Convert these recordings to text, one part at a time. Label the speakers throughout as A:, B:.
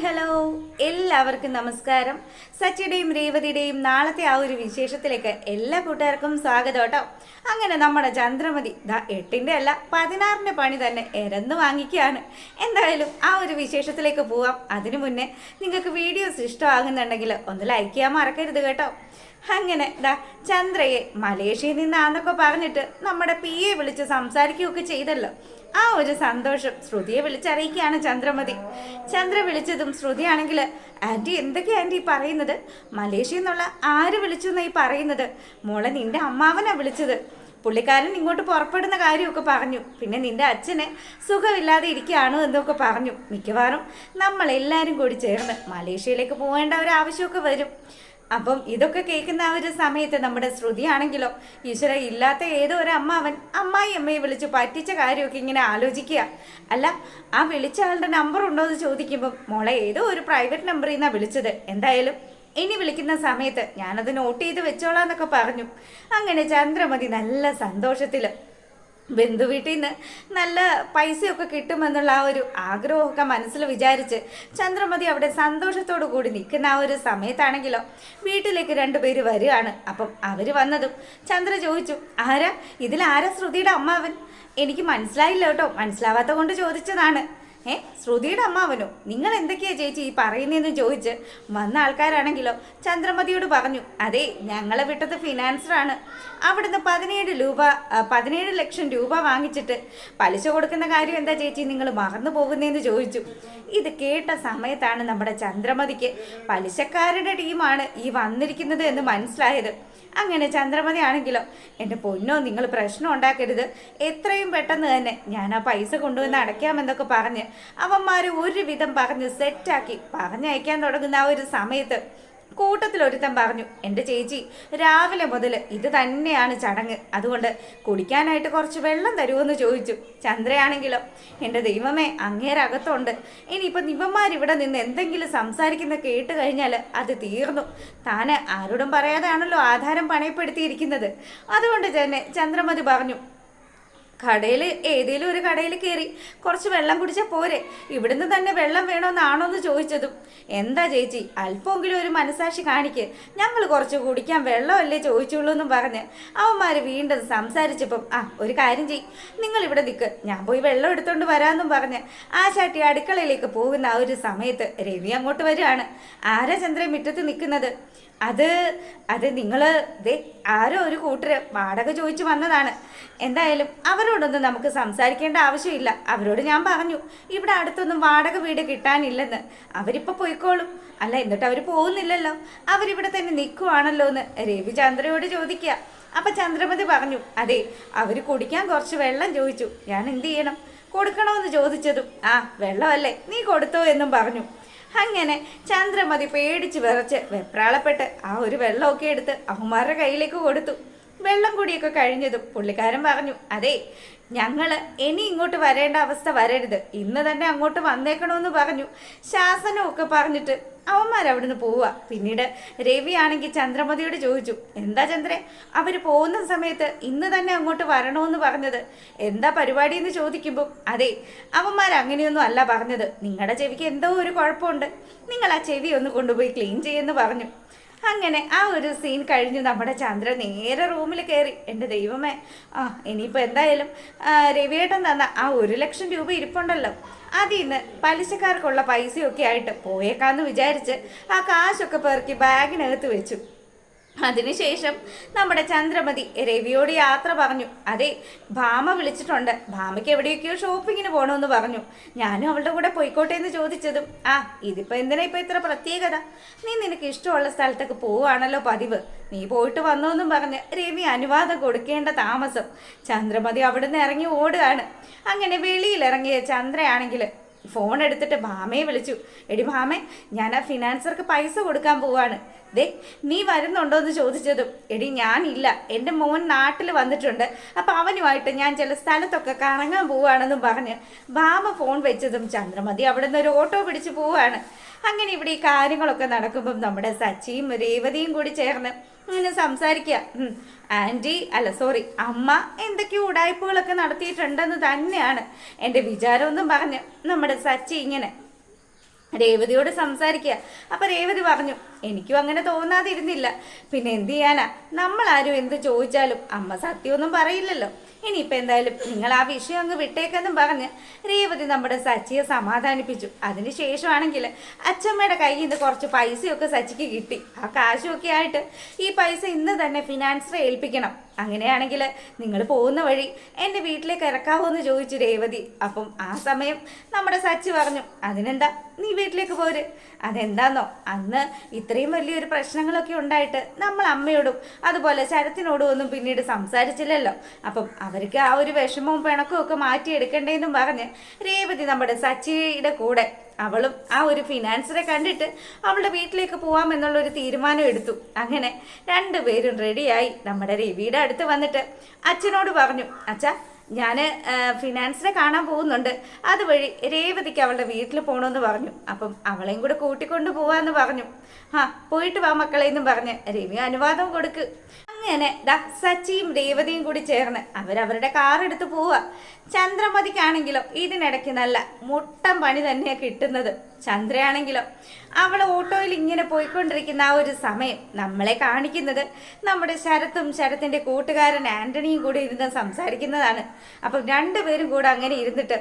A: Hello എല്ലാവർക്കും നമസ്കാരം. സച്ചിയുടെയും രേവതിയുടെയും നാളത്തെ ആ ഒരു വിശേഷത്തിലേക്ക് എല്ലാ കൂട്ടുകാർക്കും സ്വാഗതം കേട്ടോ. അങ്ങനെ നമ്മുടെ ചന്ദ്രമതി 8ന്റെ അല്ല 16ന്റെ പണി തന്നെ എരന്ന് വാങ്ങിക്കുകയാണ്. എന്തായാലും ആ ഒരു വിശേഷത്തിലേക്ക് പോവാം. അതിനു മുന്നേ നിങ്ങൾക്ക് വീഡിയോസ് ഇഷ്ടമാകുന്നുണ്ടെങ്കിൽ ഒന്ന് ലൈക്ക് ചെയ്യാൻ മറക്കരുത് കേട്ടോ. അങ്ങനെ ചന്ദ്രയെ മലേഷ്യയിൽ നിന്നാന്നൊക്കെ പറഞ്ഞിട്ട് നമ്മുടെ PA വിളിച്ച് സംസാരിക്കുകയൊക്കെ ചെയ്തല്ലോ. ആ ഒരു സന്തോഷം ശ്രുതിയെ വിളിച്ചറിയിക്കുകയാണ് ചന്ദ്രമതി. ചന്ദ്ര വിളിച്ചതും ശ്രുതിയാണെങ്കിൽ, ആൻറ്റി എന്തൊക്കെയാ ആൻറ്റി പറയുന്നത്? മലേഷ്യയിൽ നിന്നുള്ള ആര് വിളിച്ചു എന്നായി പറയുന്നത്? മോളെ നിന്റെ അമ്മാവനാ വിളിച്ചത്. പുള്ളിക്കാരൻ ഇങ്ങോട്ട് പുറപ്പെടുന്ന കാര്യമൊക്കെ പറഞ്ഞു. പിന്നെ നിന്റെ അച്ഛന് സുഖമില്ലാതെ ഇരിക്കുകയാണോ എന്നൊക്കെ പറഞ്ഞു. മിക്കവാറും നമ്മളെല്ലാവരും കൂടി ചേർന്ന് മലേഷ്യയിലേക്ക് പോകേണ്ട ഒരു ആവശ്യമൊക്കെ വരും. അപ്പം ഇതൊക്കെ കേൾക്കുന്ന ആ ഒരു സമയത്ത് നമ്മുടെ ശ്രുതിയാണെങ്കിലോ, ഈശ്വര ഇല്ലാത്ത ഏതോ ഒരു അമ്മായിയമ്മയെ വിളിച്ച് പറ്റിച്ച കാര്യമൊക്കെ ഇങ്ങനെ ആലോചിക്കുക. അല്ല, ആ വിളിച്ച ആളുടെ നമ്പർ ഉണ്ടോ എന്ന് ചോദിക്കുമ്പം മോളെ ഏതോ ഒരു പ്രൈവറ്റ് നമ്പറിൽ നിന്നാണ് വിളിച്ചത്. എന്തായാലും ഇനി വിളിക്കുന്ന സമയത്ത് ഞാനത് നോട്ട് ചെയ്ത് വെച്ചോളാന്നൊക്കെ പറഞ്ഞു. അങ്ങനെ ചന്ദ്രമതി നല്ല സന്തോഷത്തിൽ ബന്ധുവീട്ടിൽ നിന്ന് നല്ല പൈസയൊക്കെ കിട്ടുമെന്നുള്ള ആ ഒരു ആഗ്രഹമൊക്കെ മനസ്സിൽ വിചാരിച്ച് ചന്ദ്രമതി അവിടെ സന്തോഷത്തോടു കൂടി നിൽക്കുന്ന ആ ഒരു സമയത്താണെങ്കിലോ വീട്ടിലേക്ക് 2 പേര് വരികയാണ്. അപ്പം അവർ വന്നതും ചന്ദ്ര ചോദിച്ചു, ഇതിലാരാ ശ്രുതിയുടെ അമ്മാവൻ? എനിക്ക് മനസ്സിലായില്ല കേട്ടോ, മനസ്സിലാവാത്ത കൊണ്ട് ചോദിച്ചതാണ്. ശ്രുതിയുടെ അമ്മാവനോ? നിങ്ങൾ എന്തൊക്കെയാ ചേച്ചി ഈ പറയുന്നതെന്ന് ചോദിച്ച് വന്ന ആൾക്കാരാണെങ്കിലോ ചന്ദ്രമതിയോട് പറഞ്ഞു, അതെ ഞങ്ങളെ വിട്ടത് ഫിനാൻസറാണ്. അവിടുന്ന് 17 ലക്ഷം രൂപ വാങ്ങിച്ചിട്ട് പലിശ കൊടുക്കുന്ന കാര്യം എന്താ ചേച്ചി നിങ്ങൾ മറന്നു പോകുന്നതെന്ന് ചോദിച്ചു. ഇത് കേട്ട സമയത്താണ് നമ്മുടെ ചന്ദ്രമതിക്ക് പലിശക്കാരുടെ ടീമാണ് ഈ വന്നിരിക്കുന്നത് എന്ന് മനസ്സിലായത്. അങ്ങനെ ചന്ദ്രമതി ആണെങ്കിലോ, എൻ്റെ പൊന്നോ നിങ്ങൾ പ്രശ്നം ഉണ്ടാക്കരുത്, എത്രയും പെട്ടെന്ന് തന്നെ ഞാൻ ആ പൈസ കൊണ്ടുവന്ന് അടയ്ക്കാമെന്നൊക്കെ പറഞ്ഞ് അവന്മാർ ഒരുവിധം പറഞ്ഞ് സെറ്റാക്കി പറഞ്ഞയക്കാൻ തുടങ്ങുന്ന ആ ഒരു സമയത്ത് കൂട്ടത്തിലൊരുത്തൻ പറഞ്ഞു, എൻ്റെ ചേച്ചി രാവിലെ മുതൽ ഇത് തന്നെയാണ് ചടങ്ങ്, അതുകൊണ്ട് കുടിക്കാനായിട്ട് കുറച്ച് വെള്ളം തരുമെന്ന് ചോദിച്ചു. ചന്ദ്രയാണെങ്കിലോ, എൻ്റെ ദൈവമേ അങ്ങേരകത്തുണ്ട്, ഇനിയിപ്പോൾ ഇവന്മാരിവിടെ നിന്ന് എന്തെങ്കിലും സംസാരിക്കുന്ന കേട്ട് കഴിഞ്ഞാൽ അത് തീർന്നു. താന് ആരോടും പറയാതെയാണല്ലോ ആധാരം പണയപ്പെടുത്തിയിരിക്കുന്നത്. അതുകൊണ്ട് തന്നെ ചന്ദ്രമതി പറഞ്ഞു, ഏതെങ്കിലും ഒരു കടയിൽ കയറി കുറച്ച് വെള്ളം കുടിച്ചാൽ പോരെ, ഇവിടുന്ന് തന്നെ വെള്ളം വേണമെന്നാണോ എന്ന് ചോദിച്ചതും, എന്താ ചേച്ചി അല്പമെങ്കിലും ഒരു മനസാക്ഷി കാണിക്ക്, ഞങ്ങൾ കുറച്ച് കുടിക്കാൻ വെള്ളമല്ലേ ചോദിച്ചുള്ളൂ എന്നും പറഞ്ഞ് അവന്മാർ വീണ്ടും സംസാരിച്ചപ്പം, ഒരു കാര്യം ചെയ്, നിങ്ങൾ ഇവിടെ നിൽക്ക്, ഞാൻ പോയി വെള്ളം എടുത്തോണ്ട് വരാമെന്നും പറഞ്ഞ് ആ ചാട്ടി അടുക്കളയിലേക്ക് പോകുന്ന ആ ഒരു സമയത്ത് രവി അങ്ങോട്ട് വരികയാണ്. ആരാ ചന്ദ്രൻ മുറ്റത്ത് നിൽക്കുന്നത്? അത് നിങ്ങൾ ആരോ ഒരു കൂട്ടര് വാടക ചോദിച്ചു വന്നതാണ്. എന്തായാലും അവരോടൊന്നും നമുക്ക് സംസാരിക്കേണ്ട ആവശ്യമില്ല. അവരോട് ഞാൻ പറഞ്ഞു ഇവിടെ അടുത്തൊന്നും വാടക വീട് കിട്ടാനില്ലെന്ന്. അവരിപ്പോൾ പോയിക്കോളും. അല്ല എന്നിട്ട് അവർ പോകുന്നില്ലല്ലോ, അവരിവിടെ തന്നെ നിൽക്കുവാണല്ലോ എന്ന് രവി ചന്ദ്രയോട് ചോദിക്കുക. അപ്പം ചന്ദ്രമതി പറഞ്ഞു, അതെ അവർ കുടിക്കാൻ കുറച്ച് വെള്ളം ചോദിച്ചു, ഞാൻ എന്ത് ചെയ്യണം? കൊടുക്കണമെന്ന് ചോദിച്ചതും, വെള്ളമല്ലേ നീ കൊടുത്തോ എന്നും പറഞ്ഞു. അങ്ങനെ ചന്ദ്രമതി പേടിച്ച് വിറച്ച് വെപ്രാളപ്പെട്ട് ആ ഒരു വെള്ളമൊക്കെ എടുത്ത് അവന്മാരുടെ കയ്യിലേക്ക് കൊടുത്തു. വെള്ളം കൂടിയൊക്കെ കഴിഞ്ഞതും പുള്ളിക്കാരൻ പറഞ്ഞു, അതെ ഞങ്ങൾ ഇനി ഇങ്ങോട്ട് വരേണ്ട അവസ്ഥ വരരുത്, ഇന്ന് തന്നെ അങ്ങോട്ട് വന്നേക്കണമെന്ന് പറഞ്ഞു. ശാസനമൊക്കെ പറഞ്ഞിട്ട് അവന്മാരവിടുന്ന് പോവുക. പിന്നീട് രവി ആണെങ്കിൽ ചന്ദ്രമതിയോട് ചോദിച്ചു, എന്താ ചന്ദ്രേ അവർ പോകുന്ന സമയത്ത് ഇന്ന് തന്നെ അങ്ങോട്ട് വരണമെന്ന് പറഞ്ഞത്, എന്താ പരിപാടി എന്ന് ചോദിക്കുമ്പോൾ, അതെ അവന്മാരങ്ങനെയൊന്നും അല്ല പറഞ്ഞത്, നിങ്ങളുടെ ചെവിക്ക് എന്തോ ഒരു കുഴപ്പമുണ്ട്, നിങ്ങൾ ആ ചെവി ഒന്ന് കൊണ്ടുപോയി ക്ലീൻ ചെയ്യുമെന്ന് പറഞ്ഞു. അങ്ങനെ ആ ഒരു സീൻ കഴിഞ്ഞ് നമ്മുടെ ചന്ദ്ര നേരെ റൂമിൽ കയറി. എൻ്റെ ദൈവമേ, ഇനിയിപ്പോൾ എന്തായാലും രവിയേട്ടൻ തന്ന ആ 1 ലക്ഷം രൂപ ഇരിപ്പുണ്ടല്ലോ, അതിൽ നിന്ന് പലിശക്കാർക്കുള്ള പൈസയൊക്കെ ആയിട്ട് പോയേക്കാന്ന് വിചാരിച്ച് ആ കാശൊക്കെ പെറുക്കി ബാഗിനകത്ത് വെച്ചു. അതിനുശേഷം നമ്മുടെ ചന്ദ്രമതി രവിയോട് യാത്ര പറഞ്ഞു. അതെ ഭാമ വിളിച്ചിട്ടുണ്ട്, ഭാമയ്ക്ക് എവിടെയൊക്കെയോ ഷോപ്പിങ്ങിന് പോകണമെന്ന് പറഞ്ഞു, ഞാനും അവളുടെ കൂടെ പോയിക്കോട്ടെ എന്ന് ചോദിച്ചതും, ഇതിപ്പോൾ എന്തിനാ ഇപ്പോൾ ഇത്ര പ്രത്യേകത, നീ നിനക്ക് ഇഷ്ടമുള്ള സ്ഥലത്തൊക്കെ പോവുകയാണല്ലോ പതിവ്, നീ പോയിട്ട് വന്നോന്നും പറഞ്ഞ് രവി അനുവാദം കൊടുക്കേണ്ട താമസം ചന്ദ്രമതി അവിടെ നിന്ന് ഇറങ്ങി ഓടുകയാണ്. അങ്ങനെ വെളിയിലിറങ്ങിയ ചന്ദ്രയാണെങ്കിൽ ഫോൺ എടുത്തിട്ട് ഭാമയെ വിളിച്ചു. എടി ഭാമേ, ഞാൻ ആ ഫിനാൻസർക്ക് പൈസ കൊടുക്കാൻ പോവാണ്, നീ വരുന്നുണ്ടോ എന്ന് ചോദിച്ചതും, എടി ഞാനില്ല, എൻ്റെ മോൻ നാട്ടിൽ വന്നിട്ടുണ്ട്, അപ്പം അവനുമായിട്ട് ഞാൻ ചില സ്ഥലത്തൊക്കെ കറങ്ങാൻ പോവുകയാണെന്നും പറഞ്ഞ് ഭാമ ഫോൺ വെച്ചതും ചന്ദ്രമതി അവിടെ നിന്ന് ഒരു ഓട്ടോ പിടിച്ച് പോവുകയാണ്. അങ്ങനെ ഇവിടെ ഈ കാര്യങ്ങളൊക്കെ നടക്കുമ്പം നമ്മുടെ സച്ചിയും രേവതിയും കൂടി ചേർന്ന് അങ്ങനെ സംസാരിക്കുക. അമ്മ എന്തൊക്കെയോ ഉടായ്പകളൊക്കെ നടത്തിയിട്ടുണ്ടെന്ന് തന്നെയാണ് എൻ്റെ വിചാരമെന്നും പറഞ്ഞ് നമ്മുടെ സച്ചി ഇങ്ങനെ രേവതിയോട് സംസാരിക്കുക. അപ്പം രേവതി പറഞ്ഞു, എനിക്കും അങ്ങനെ തോന്നാതിരുന്നില്ല. പിന്നെ എന്ത് ചെയ്യാനാ, നമ്മളാരും എന്ത് ചോദിച്ചാലും അമ്മ സത്യമൊന്നും പറയില്ലല്ലോ. ഇനിയിപ്പോൾ എന്തായാലും നിങ്ങൾ ആ വിഷയം അങ്ങ് വിട്ടേക്കെന്നും പറഞ്ഞ് രേവതി നമ്മുടെ സച്ചിയെ സമാധാനിപ്പിച്ചു. അതിനുശേഷമാണെങ്കിൽ അച്ഛമ്മയുടെ കയ്യിൽ നിന്ന് കുറച്ച് പൈസയൊക്കെ സച്ചിക്ക് കിട്ടി. ആ കാശുമൊക്കെ ആയിട്ട് ഈ പൈസ ഇന്ന് തന്നെ ഫിനാൻസറെ ഏൽപ്പിക്കണം. അങ്ങനെയാണെങ്കിൽ നിങ്ങൾ പോകുന്ന വഴി എൻ്റെ വീട്ടിലേക്ക് ഇറക്കാവോ എന്ന് ചോദിച്ചു രേവതി. അപ്പം ആ സമയം നമ്മുടെ സച്ചി പറഞ്ഞു, അതിനെന്താ, നീ വീട്ടിലേക്ക് പോര്. അതെന്താന്നോ, അന്ന് ഇത്രയും വലിയൊരു പ്രശ്നങ്ങളൊക്കെ ഉണ്ടായിട്ട് നമ്മൾ അമ്മയോടും അതുപോലെ ശരത്തിനോടും ഒന്നും പിന്നീട് സംസാരിച്ചില്ലല്ലോ. അപ്പം അവർക്ക് ആ ഒരു വിഷമവും പിണക്കവും ഒക്കെ മാറ്റിയെടുക്കണ്ടേന്നും പറഞ്ഞ് രേവതി നമ്മുടെ സച്ചിയുടെ കൂടെ അവളും ആ ഒരു ഫിനാൻസറെ കണ്ടിട്ട് അവളുടെ വീട്ടിലേക്ക് പോവാമെന്നുള്ളൊരു തീരുമാനം എടുത്തു. അങ്ങനെ രണ്ടുപേരും റെഡിയായി നമ്മുടെ രവിയുടെ അടുത്ത് വന്നിട്ട് അച്ഛനോട് പറഞ്ഞു, അച്ഛാ ഞാൻ ഫിനാൻസിനെ കാണാൻ പോകുന്നുണ്ട്, അതുവഴി രേവതിക്ക് അവളുടെ വീട്ടിൽ പോകണമെന്ന് പറഞ്ഞു. അപ്പം അവളെയും കൂടെ കൂട്ടിക്കൊണ്ട് പോവാന്ന് പറഞ്ഞു. പോയിട്ട് വാ മക്കളെ എന്നും പറഞ്ഞ് രവി അനുവാദം കൊടുക്ക്. അങ്ങനെ സച്ചിയും രേവതിയും കൂടി ചേർന്ന് അവരവരുടെ കാർ എടുത്ത് പോവുക. ചന്ദ്രമതിക്കാണെങ്കിലോ ഇതിനിടയ്ക്ക് നല്ല മുട്ടം പണി തന്നെയാണ് കിട്ടുന്നത്. ചന്ദ്രയാണെങ്കിലോ അവൾ ഓട്ടോയിൽ ഇങ്ങനെ പോയിക്കൊണ്ടിരിക്കുന്ന ആ ഒരു സമയം നമ്മളെ കാണിക്കുന്നത് നമ്മുടെ ശരത്തും ശരത്തിൻ്റെ കൂട്ടുകാരൻ ആൻ്റണിയും കൂടി ഇരുന്ന് സംസാരിക്കുന്നതാണ്. അപ്പം രണ്ടുപേരും കൂടെ അങ്ങനെ ഇരുന്നിട്ട്,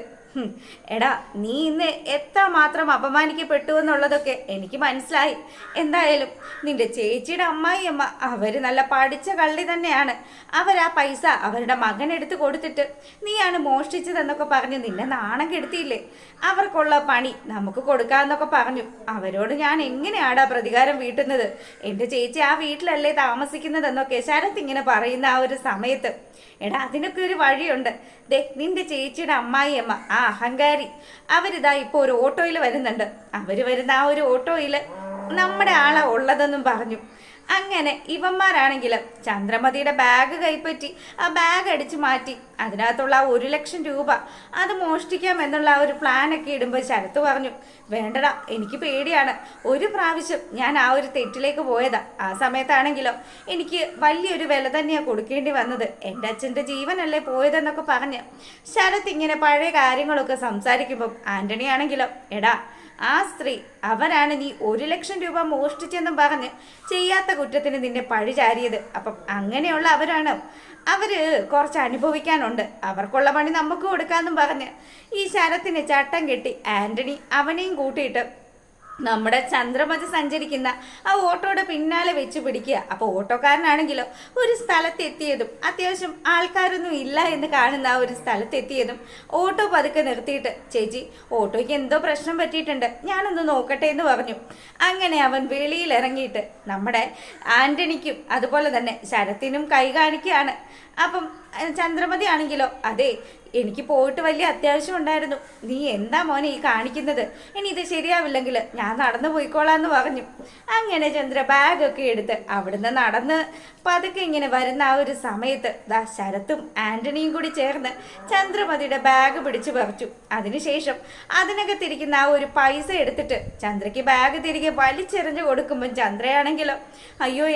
A: എടാ നീ ഇന്ന് എത്രമാത്രം അപമാനിക്കപ്പെട്ടു എന്നുള്ളതൊക്കെ എനിക്ക് മനസ്സിലായി. എന്തായാലും നിന്റെ ചേച്ചിയുടെ അമ്മായിയമ്മ അവർ നല്ല പഠിച്ച കള്ളി തന്നെയാണ്. അവരാ പൈസ അവരുടെ മകനെടുത്ത് കൊടുത്തിട്ട് നീയാണ് മോഷ്ടിച്ചതെന്നൊക്കെ പറഞ്ഞ് നിന്നെ നാണം കെടുത്തിയില്ലേ. അവർക്കുള്ള പണി നമുക്ക് കൊടുക്കാമെന്നൊക്കെ പറഞ്ഞു. അവരോട് ഞാൻ എങ്ങനെയാടാ പ്രതികാരം വീട്ടുന്നത്? എൻ്റെ ചേച്ചി ആ വീട്ടിലല്ലേ താമസിക്കുന്നതെന്നൊക്കെ ശരത്ത് ഇങ്ങനെ പറയുന്ന ആ ഒരു സമയത്ത്, എടാ അതിനൊക്കെ ഒരു വഴിയുണ്ട്. ദേ നിന്റെ ചേച്ചിയുടെ അമ്മായിയമ്മ ആ അഹങ്കാരി അവരിതാ ഇപ്പോൾ ഒരു ഓട്ടോയിൽ വരുന്നുണ്ട്. അവർ വരുന്ന ആ ഒരു ഓട്ടോയിൽ നമ്മുടെ ആളാ ഉള്ളതെന്നും പറഞ്ഞു. അങ്ങനെ ഇവന്മാരാണെങ്കിലും ചന്ദ്രമതിയുടെ ബാഗ് കൈപ്പറ്റി ആ ബാഗ് അടിച്ചു മാറ്റി അതിനകത്തുള്ള ആ 1,00,000 രൂപ അത് മോഷ്ടിക്കാം എന്നുള്ള ആ ഒരു പ്ലാനൊക്കെ ഇടുമ്പോൾ ശരത്ത് പറഞ്ഞു, വേണ്ടടാ എനിക്ക് പേടിയാണ്. ഒരു പ്രാവശ്യം ഞാൻ ആ ഒരു തെറ്റിലേക്ക് പോയതാ. ആ സമയത്താണെങ്കിലോ എനിക്ക് വലിയൊരു വില തന്നെയാണ് കൊടുക്കേണ്ടി വന്നത്. എൻ്റെ അച്ഛൻ്റെ ജീവനല്ലേ പോയതെന്നൊക്കെ പറഞ്ഞ് ശരത്ത് ഇങ്ങനെ പഴയ കാര്യങ്ങളൊക്കെ സംസാരിക്കുമ്പം ആൻ്റണി ആണെങ്കിലോ, എടാ ആ സ്ത്രീ അവരാണ് നീ 1,00,000 രൂപ മോഷ്ടിച്ചെന്നും പറഞ്ഞ് ചെയ്യാത്ത കുറ്റത്തിന് നിന്നെ പഴി ചാരിയത്. അപ്പം അങ്ങനെയുള്ള അവരാണ്, അവര് കുറച്ച് അനുഭവിക്കാനുണ്ട്, അവർക്കുള്ള പണി നമുക്ക് കൊടുക്കാമെന്നും പറഞ്ഞ് ഈ ശരത്തിന് ചട്ടം കെട്ടി ആൻ്റണി അവനെയും കൂട്ടിയിട്ട് നമ്മുടെ ചന്ദ്രമതി സഞ്ചരിക്കുന്ന ആ ഓട്ടോയുടെ പിന്നാലെ വെച്ച് പിടിക്കുക. അപ്പോൾ ഓട്ടോക്കാരനാണെങ്കിലോ ഒരു സ്ഥലത്തെത്തിയതും അത്യാവശ്യം ആൾക്കാരൊന്നും ഇല്ല എന്ന് കാണുന്ന ആ ഒരു സ്ഥലത്തെത്തിയതും ഓട്ടോ പതുക്കെ നിർത്തിയിട്ട്, ചേച്ചി ഓട്ടോയ്ക്ക് എന്തോ പ്രശ്നം പറ്റിയിട്ടുണ്ട്, ഞാനൊന്ന് നോക്കട്ടെ എന്ന് പറഞ്ഞു. അങ്ങനെ അവൻ വെളിയിൽ ഇറങ്ങിയിട്ട് നമ്മുടെ ആൻ്റണിക്കും അതുപോലെ തന്നെ ശരത്തിനും കൈ കാണിക്കുകയാണ്. അപ്പം ചന്ദ്രമതി ആണെങ്കിലോ, അതെ എനിക്ക് പോയിട്ട് വലിയ അത്യാവശ്യം ഉണ്ടായിരുന്നു, നീ എന്താ മോനെ ഈ കാണിക്കുന്നത്, ഇനി ഇത് ശരിയാവില്ലെങ്കിൽ ഞാൻ നടന്നു പോയിക്കോളാന്ന് പറഞ്ഞു. അങ്ങനെ ചന്ദ്ര ബാഗൊക്കെ എടുത്ത് അവിടുന്ന് നടന്ന് പതുക്കെ ഇങ്ങനെ വരുന്ന ആ ഒരു സമയത്ത് ശരത്തും ആൻ്റണിയും കൂടി ചേർന്ന് ചന്ദ്രമതിയുടെ ബാഗ് പിടിച്ചു പറിച്ചു. അതിനുശേഷം അതിനകത്തിരിക്കുന്ന ആ ഒരു പൈസ എടുത്തിട്ട് ചന്ദ്രയ്ക്ക് ബാഗ് തിരികെ വലിച്ചെറിഞ്ഞു കൊടുക്കുമ്പം ചന്ദ്രയാണെങ്കിലോ, അയ്യോ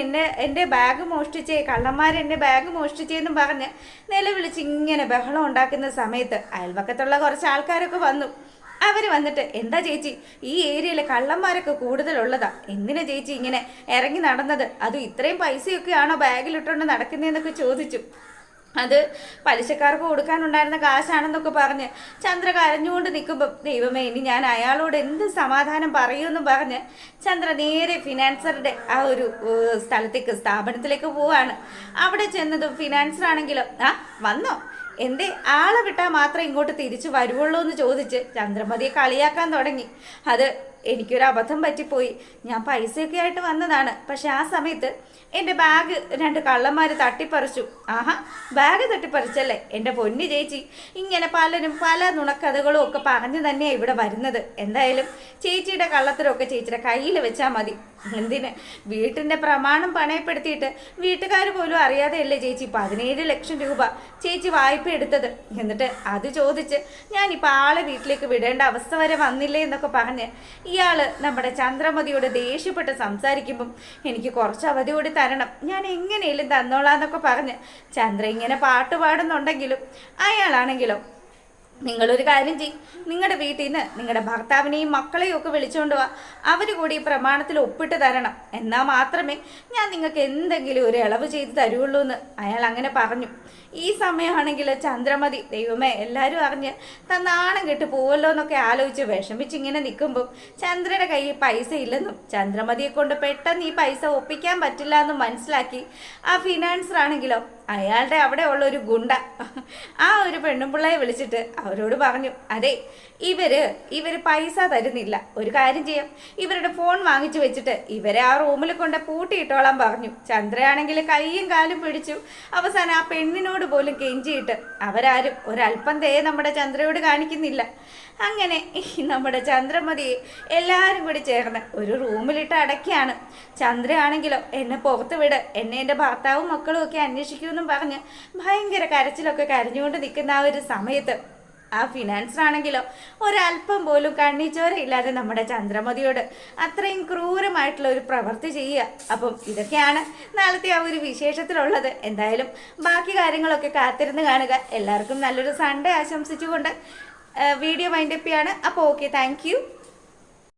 A: എൻ്റെ ബാഗ് മോഷ്ടിച്ചേ, കള്ളന്മാരെൻ്റെ ബാഗ് മോഷ്ടിച്ചേന്നും പറഞ്ഞ് നിലവിളിച്ച് ഇങ്ങനെ ബഹളം ഉണ്ടാക്കുന്ന സമയത്ത് അയൽവക്കത്തുള്ള കുറച്ച് ആൾക്കാരൊക്കെ വന്നു. അവർ വന്നിട്ട്, എന്താ ചേച്ചി ഈ ഏരിയയിലെ കള്ളന്മാരൊക്കെ കൂടുതലുള്ളതാ, എന്തിനാ ചേച്ചി ഇങ്ങനെ ഇറങ്ങി നടന്നത്, അതും ഇത്രയും പൈസയൊക്കെയാണോ ബാഗിലിട്ടുകൊണ്ട് നടക്കുന്നതെന്നൊക്കെ ചോദിച്ചു. അത് പലിശക്കാർക്ക് കൊടുക്കാനുണ്ടായിരുന്ന കാശാണെന്നൊക്കെ പറഞ്ഞ് ചന്ദ്ര കരഞ്ഞുകൊണ്ട് നിൽക്കുമ്പോൾ, ദൈവമേ ഇനി ഞാൻ അയാളോട് എന്ത് സമാധാനം പറയുമെന്നും പറഞ്ഞ് ചന്ദ്ര നേരെ ഫിനാൻസറുടെ ആ ഒരു സ്ഥലത്തേക്ക് സ്ഥാപനത്തിലേക്ക് പോവാണ്. അവിടെ ചെന്നതും ഫിനാൻസറാണെങ്കിലോ, വന്നോ, എൻ്റെ ആളെ വിട്ടാൽ മാത്രമേ ഇങ്ങോട്ട് തിരിച്ചു വരുവുള്ളൂ എന്ന് ചോദിച്ച് ചന്ദ്രമതിയെ കളിയാക്കാൻ തുടങ്ങി. അത് എനിക്കൊരു അബദ്ധം പറ്റിപ്പോയി, ഞാൻ പൈസയൊക്കെ ആയിട്ട് വന്നതാണ്, പക്ഷെ ആ സമയത്ത് എൻ്റെ ബാഗ് 2 കള്ളന്മാർ തട്ടിപ്പറിച്ചു. ബാഗ് തട്ടിപ്പറിച്ചല്ലേ, എൻ്റെ പൊന്നു ചേച്ചി, ഇങ്ങനെ പലരും പല നുണക്കഥകളും ഒക്കെ പറഞ്ഞു തന്നെയാണ് ഇവിടെ വരുന്നത്. എന്തായാലും ചേച്ചിയുടെ കള്ളത്തരമൊക്കെ ചേച്ചിയുടെ കയ്യിൽ വെച്ചാൽ മതി. എന്തിന്, വീട്ടിൻ്റെ പ്രമാണം പണയപ്പെടുത്തിയിട്ട് വീട്ടുകാർ പോലും അറിയാതെയല്ലേ ചേച്ചി 17,00,000 രൂപ ചേച്ചി വായ്പ എടുത്തത്. എന്നിട്ട് അത് ചോദിച്ച് ഞാനിപ്പോൾ ആളെ വീട്ടിലേക്ക് വിടേണ്ട അവസ്ഥ വരെ വന്നില്ലേ എന്നൊക്കെ പറഞ്ഞ് ഇയാൾ നമ്മുടെ ചന്ദ്രമതിയോട് ദേഷ്യപ്പെട്ട് സംസാരിക്കുമ്പം, എനിക്ക് കുറച്ച് അവധി കൂടി തരണം, ഞാൻ എങ്ങനെയും തന്നോളാന്നൊക്കെ പറഞ്ഞ് ചന്ദ്ര ഇങ്ങനെ പാട്ട് പാടുന്നുണ്ടെങ്കിലും അയാളാണെങ്കിലോ നിങ്ങളൊരു കാര്യം ചെയ്യും, നിങ്ങളുടെ വീട്ടിൽ നിന്ന് നിങ്ങളുടെ ഭർത്താവിനെയും മക്കളെയും ഒക്കെ വിളിച്ചുകൊണ്ട് പോവാ. അവർ കൂടി ഈ പ്രമാണത്തിൽ ഒപ്പിട്ട് തരണം. എന്നാൽ മാത്രമേ ഞാൻ നിങ്ങൾക്ക് എന്തെങ്കിലും ഒരു ഇളവ് ചെയ്ത് തരുള്ളൂ എന്ന് അയാൾ അങ്ങനെ പറഞ്ഞു. ഈ സമയമാണെങ്കിൽ ചന്ദ്രമതി, ദൈവമേ എല്ലാവരും അറിഞ്ഞ് നാണം കെട്ട് പോവല്ലോ എന്നൊക്കെ ആലോചിച്ച് വിഷമിച്ചിങ്ങനെ നിൽക്കുമ്പോൾ ചന്ദ്രയുടെ കയ്യിൽ പൈസ ഇല്ലെന്നും ചന്ദ്രമതിയെ കൊണ്ട് പെട്ടെന്ന് ഈ പൈസ ഒപ്പിക്കാൻ പറ്റില്ല എന്നും മനസ്സിലാക്കി ആ ഫിനാൻസർ ആണെങ്കിലോ അയാളുടെ അവിടെ ഉള്ള ഒരു ഗുണ്ട ആ ഒരു പെണ്ണുപിള്ളയെ വിളിച്ചിട്ട് അവരോട് പറഞ്ഞു, അതെ ഇവര് പൈസ തരുന്നില്ല, ഒരു കാര്യം ചെയ്യാം, ഇവരുടെ ഫോൺ വാങ്ങിച്ചു വെച്ചിട്ട് ഇവരെ ആ റൂമിൽ കൊണ്ട് പൂട്ടിയിട്ടോളാൻ പറഞ്ഞു. ചന്ദ്രയാണെങ്കിൽ കൈയും കാലും പിടിച്ചു. അവസാനം ആ പെണ്ണിനോട് പോലും കെഞ്ചിയിട്ട് അവരാരും ഒരല്പം ദയ നമ്മുടെ ചന്ദ്രയോട് കാണിക്കുന്നില്ല. അങ്ങനെ നമ്മുടെ ചന്ദ്രമതിയെ എല്ലാവരും കൂടി ചേർന്ന് ഒരു റൂമിലിട്ട് അടയ്ക്കുകയാണ്. ചന്ദ്രയാണെങ്കിലോ എന്നെ പുറത്ത് വിട്, എന്നെ എൻ്റെ ഭർത്താവും മക്കളും ഒക്കെ അന്വേഷിക്കുമെന്നും പറഞ്ഞ് ഭയങ്കര കരച്ചിലൊക്കെ കരഞ്ഞുകൊണ്ട് നിൽക്കുന്ന ആ ഒരു സമയത്ത് ആ ഫിനാൻസർ ആണെങ്കിലോ ഒരല്പം പോലും കണ്ണിച്ചോരയില്ലാതെ നമ്മുടെ ചന്ദ്രമതിയോട് അത്രയും ക്രൂരമായിട്ടുള്ള ഒരു പ്രവൃത്തി ചെയ്യുക. അപ്പം ഇതൊക്കെയാണ് നാളത്തെ ആ ഒരു വിശേഷത്തിലുള്ളത്. എന്തായാലും ബാക്കി കാര്യങ്ങളൊക്കെ കാത്തിരുന്ന് കാണുക. എല്ലാവർക്കും നല്ലൊരു സൺഡേ ആശംസിച്ചുകൊണ്ട് വീഡിയോ വൈൻഡപ്പ് ചെയ്യാണ്. അപ്പോൾ ഓക്കെ, താങ്ക് യു.